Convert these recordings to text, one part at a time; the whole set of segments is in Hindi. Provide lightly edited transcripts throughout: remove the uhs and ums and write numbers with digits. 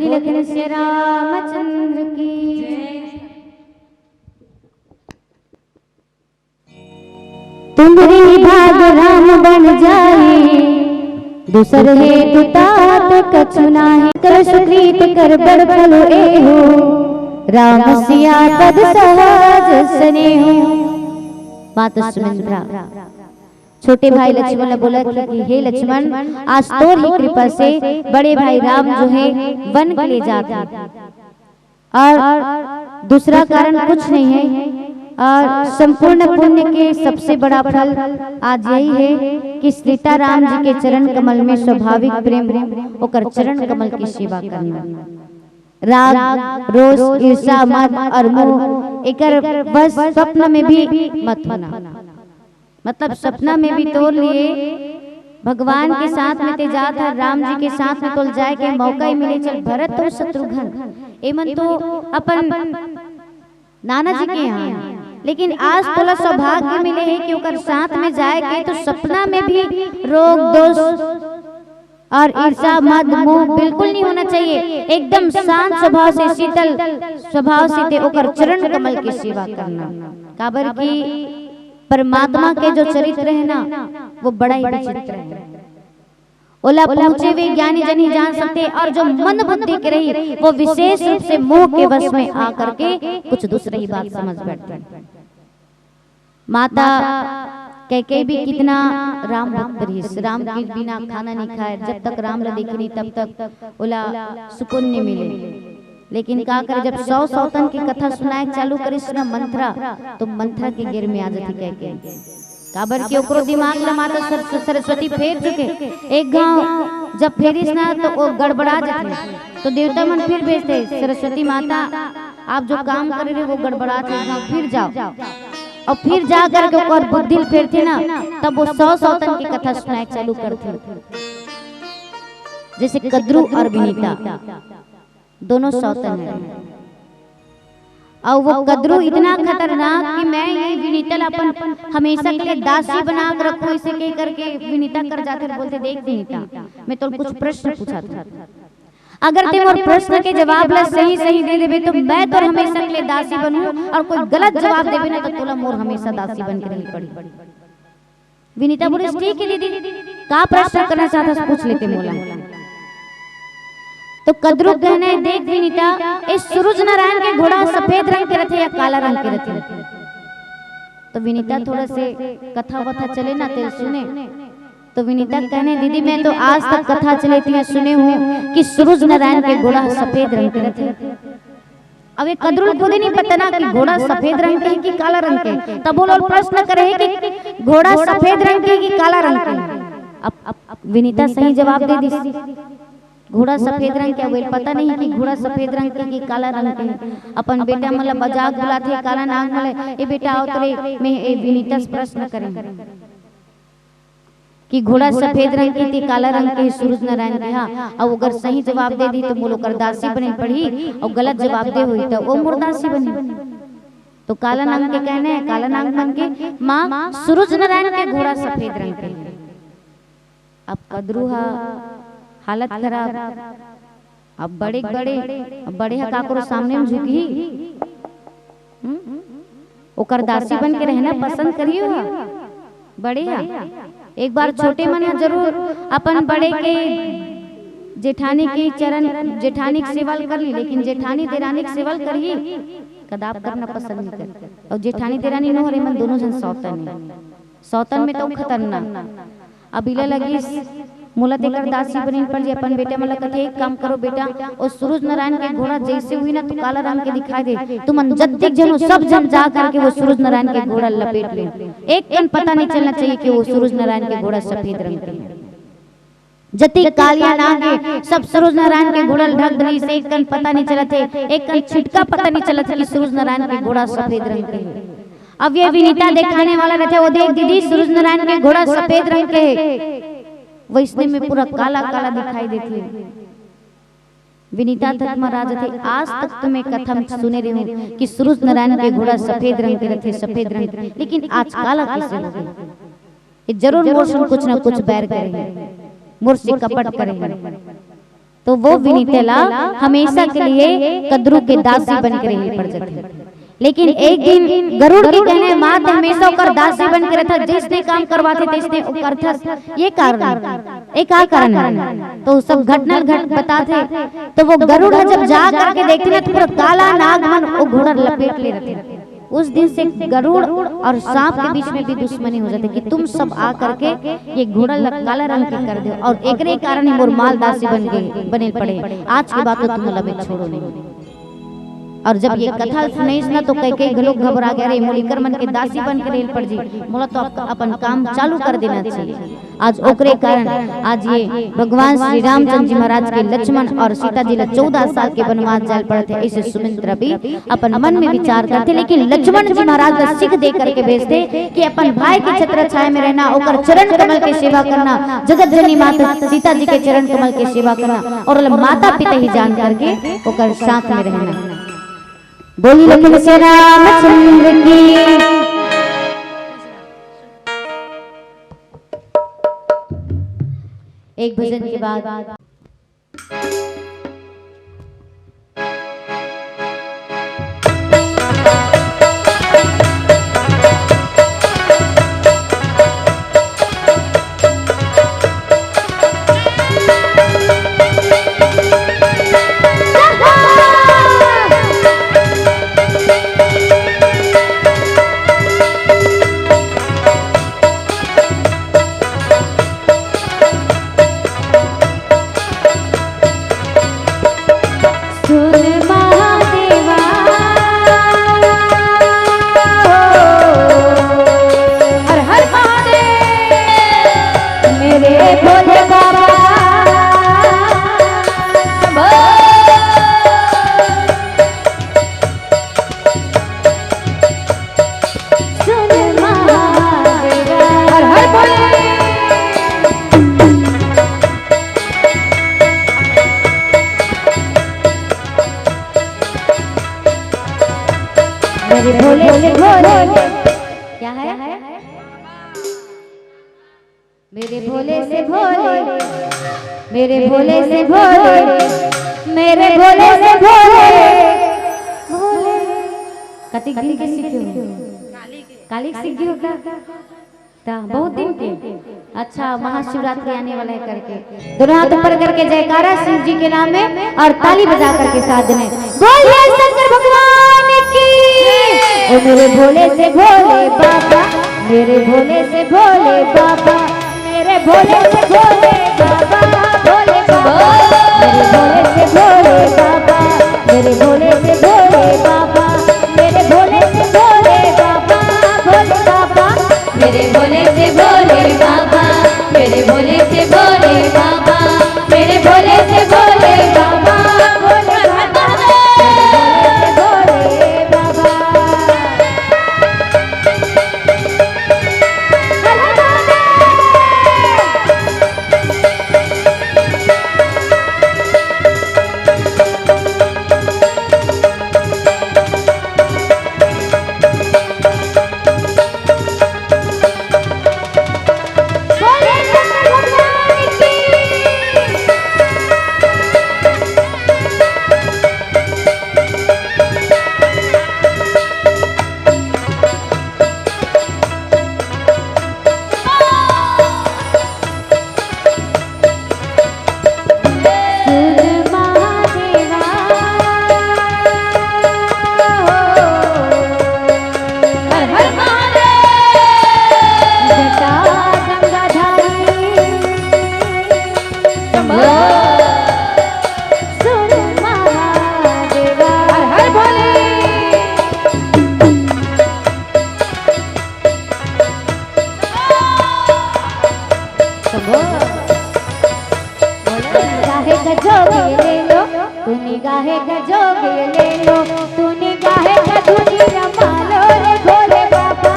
बोली लखन श्री रामचंद्र की। तुम्हारी भाग राम बन जाए, दूसर है तुतात कछु नाहि। कर सुकृत कर बड़ फल एहो, राम सिया पद सहज स्नेहो। माता सुमित्रा छोटे भाई लक्ष्मण ने बोला कि हे लक्ष्मण, आज तोर ही कृपा से बड़े भाई राम जो है वन के लिए जाते हैं, और दूसरा कारण कुछ नहीं है, और संपूर्ण पुण्य के सबसे बड़ा फल आज यही है कि सीता राम जी के चरण कमल में स्वाभाविक प्रेम होकर चरण कमल की सेवा करना। राग रोष ईर्षा मद और मोह एकर बस स्वप्न में भी मत होना। मतलब सपना में भी तोड़ लिए भगवान के साथ में ते जात है, राम जी के साथ में तोल जाए के मौका ही मिले। चल भरत तो शत्रुघ्न एमन तो अपन नाना जी के यहाँ, लेकिन आज तोला सौभाग्य मिले है कि ओकर साथ में जाए के तो सपना में भी रोग दोष और ईर्षा मद मोह बिल्कुल नहीं होना चाहिए। एकदम शांत स्वभाव से शीतल स्वभाव से ते ओकर चरण कमल की सेवा करना। काबर की परमात्मा के जो चरित्र है ना वो बड़ा ही विचित्र है। ओला पहुंचे हुए ज्ञानी जन ही जान सकते, और जो मंद बुद्धि के रही वो विशेष रूप से मोह के वश में आकर के कुछ दूसरी ही बात समझ बैठते हैं। माता कैकेयी भी कितना राम भक्त रही, राम के बिना खाना नहीं खाए, जब तक राम ला देखी नहीं तब तक ओला सुकून नहीं मिले। लेकिन का करे जब 100 सौतन की कथा सुनाए चालू करी सुना मंत्रा, तो मंत्रा के गिर में आ जाती कैकेयी। काबर की ओकरो दिमाग में माता सरस्वती फेर चुके, एक गांव जब फेरिस ना तो वो गड़बड़ा जाते, तो देवता मन फिर भेजते सरस्वती माता आप जो काम कर रहे वो गड़बड़ा थे, फिर जाओ। और फिर जा करके और बुद्धि फेरते ना, तब वो 100 सौतन की कथा सुनाए चालू करते। जैसे कद्रू और विनीता दोनों सौतन है, और वो कद्रू इतना खतरनाक कि मैं ये विनीता अपन हमेशा के लिए दासी बना कर रखूं, इसे कह करके विनीता कर जाते बोलते देख विनीता मैं तो कुछ प्रश्न पूछा था, अगर तुम और प्रश्न के जवाब ला सही सही दे देबे तो मैं तो हमेशा के लिए दासी बनूं, और कोई गलत जवाब देबे ना तो तोला मोर हमेशा दासी बन के रहनी पड़ी। विनीता बोले ठीक है दीदी, का प्रश्न करना चाहता पूछ लेते मोला। तो कद्रू कहने देख विनीता, इस सूरज नारायण के घोड़ा सफेद रंग के रहते या काला रंग के रहते? तो विनीता थोड़ा से कथा वथा चले ना तेरे सुने, तो विनीता कहने दीदी मैं तो आज तक कथा चले थी सुने हूँ कि सूरज नारायण के घोड़ा सफेद रंग के रहते। अब ये कद्रू खुद ही नहीं पता ना कि घोड़ा सफेद रंग के है कि काला रंग के, तब वो लोग प्रश्न करे कि घोड़ा सफेद रंग के कि काला रंग के। अब विनीता सही जवाब दे दी, घोड़ा सफेद रंग के। वो पता नहीं कि घोड़ा सफेद रंग के कि काला रंग के। अपन बेटा मतलब मजाक बुलाते काला नाग मले ए बेटा आओ तरे में ए विनीता से प्रश्न करें कि घोड़ा सफेद रंग के थी काला रंग के सूरज नारायण के। हाँ, और अगर सही जवाब दे दी तो बोलो कर दासी बने पड़ी, और गलत जवाब दे हुई तो वो मुर्दासी बनी। तो काला नाग के कहने काला नाग बन के माँ सूरज नारायण के घोड़ा सफेद रंग के। अब कद्रू हालत खराब, अब बड़े बड़े काकरो सामने में झुकी ओकर दासी बन के रहना पसंद करियो। बढ़िया एक बार छोटे मन जरूर अपन बड़े के जेठानी के चरण जेठानी की सेवा कर ली, लेकिन जेठानी देरानी की सेवा करिए कदाप करना पसंद नहीं करते। और जेठानी देरानी न हो रे मन दोनों जन सौतन है, सौतन में तो खतरनाक। अब इला लगी मोला देकर दासी बनी पर जी अपन बेटे मला कथे एक काम करो बेटा, और सूरज नारायण के घोड़ा जैसे हुई ना तो काला रंग के दिखाई दे, तुम जत्तिक जनो सब जन जा करके वो सूरज नारायण के घोड़ा लपेट ले। एक कन पता नहीं चलना चाहिए कि वो सूरज नारायण के घोड़ा सफेद रंग के है। जति कालिया नागे सब सूरज नारायण के घोड़ा ढक दली से एक कन पता नहीं चला थे, एक कन छिटका पता नहीं चला था कि सूरज नारायण के घोड़ा सफेद रंग के है। अब ये विनीता दिखाने वाला रहते, वो देख दीदी सूरज नारायण के घोड़ा सफेद रंग के है, वैष्णव में पूरा काला काला दिखाई देती है। विनीता तक महाराज थे, आज तक तुम्हें कथा सुने रहे हो कि सूरज नारायण के घोड़ा सफेद रंग के रहते, सफेद रंग, लेकिन आज काला कैसे हो गया? ये जरूर मोर से कुछ ना कुछ बैर करेंगे, मोर से कपट करेंगे। तो वो विनीतला हमेशा के लिए कद्रू के दासी बनकर रही पड़ जाती। लेकिन एक दिन गरुड़ के कहने मात हमेशा ओकर दासी बन के रहता, जिसने काम करवाते तिसने ओकर था। ये कारण एक आ कारण है, तो सब घटना घट बताते। तो वो गरुड़ जब जा करके देखते ना तो पूरा काला नागमन वो घोड़ा लपेट ले रहते। उस दिन से गरुड़ और सांप के बीच में भी दुश्मनी हो जाती कि तुम सब आ करके ये घोड़ा काला रंग के कर दो, और एकरे कारण ही मोर माल दासी बन गए बने पड़े। आज के बाद तो तुम लबे छोड़ो नहीं। और जब ये कथा सुनैस ना तो कई कई लोग घबरा गए, रे मोलिकर मन के दासी बन के रेल पड़ जी, मोला तो अपन काम चालू कर देना चाहिए। आज ओकरे कारण आज ये भगवान श्री रामचंद्र जी महाराज के लक्ष्मण और सीता जी 14 साल के वनवास जाल पड़ते। ऐसे सुमित्रा भी अपन मन में विचार करते, लेकिन लक्ष्मण जी महाराज का सीख दे करके भेजते कि अपन भाई के छत्र छाया में रहना, ओकर चरण कमल के सेवा करना, जगत जननी माता सीता जी के चरण कमल के सेवा करना, और माता पिता ही जान करके ओकर साथ में रहना। बोली लक्ष्मण श्री रामचंद्र की। एक भजन के बाद मेरे भोले से भोले क्या है, मेरे भोले से भोले, मेरे भोले से भोले, मेरे भोले से भोले भोले। कतिक दिन के सीखे हो? कालिक सीखे हो का? बहुत दिन के। अच्छा, महाशिवरात्रि आने वाला है करके दोनों हाथ ऊपर करके जयकारा शिव जी के नाम में और ताली बजा करके साथ देने बोलिए शंकर भगवान की। ओ मेरे भोले से भोले बाबा, मेरे भोले से भोले बाबा, मेरे भोले से भोले बाबा, भोले बाबा, मेरे भोले से भोले बाबा, मेरे भोले से भोले बाबा, मेरे भोले से भोले बाबा, भोले बाबा, मेरे भोले से भोले बाबा, मेरे भोले से भोले बाबा, मेरे भोले से भोले बाबा, भोले बाबा, निगाहे गजोगे ले लो, तू निगाहे गजूनी रमालो रे भोले बाबा,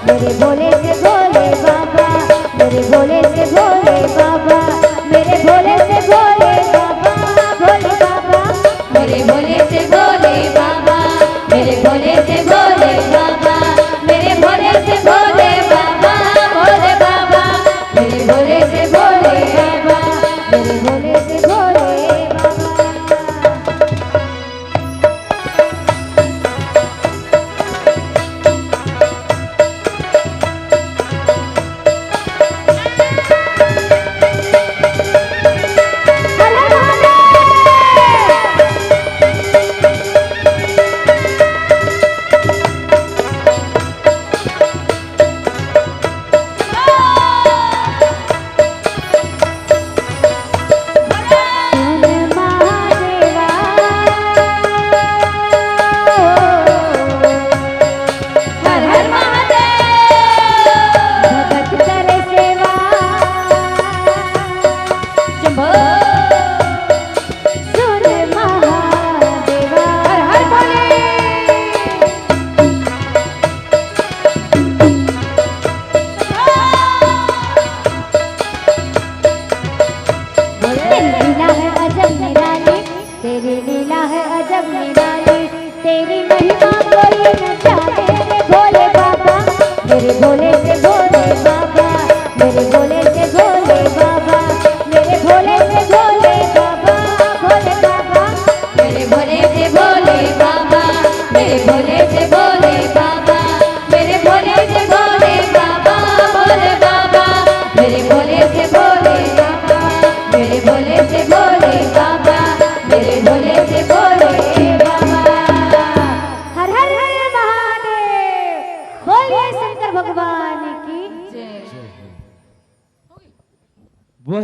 मेरे भोले से भोले बाबा, मेरे भोले से भोले बाबा, मेरे भोले से भोले बाबा, भोले बाबा, मेरे भोले से भोले बाबा, मेरे भोले से भोले बाबा, मेरे भोले से भोले बाबा, भोले बाबा, मेरे भोले से भोले बाबा, मेरे भोले से भोले बाबा। महिमा कोई न जाने रे भोले बाबा, मेरे भोले से भोले बाबा, मेरे भोले से भोले बाबा, मेरे भोले से भोले बाबा, भोले बाबा, मेरे भोले से भोले बाबा, मेरे भोले से भोले बाबा, मेरे भोले से भोले बाबा, भोले बाबा, मेरे भोले से भोले बाबा, मेरे भोले से भोले बाबा, मेरे भोले से भोले बाबा। हर हर महादेव, बोलिए शंकर भगवान की। वह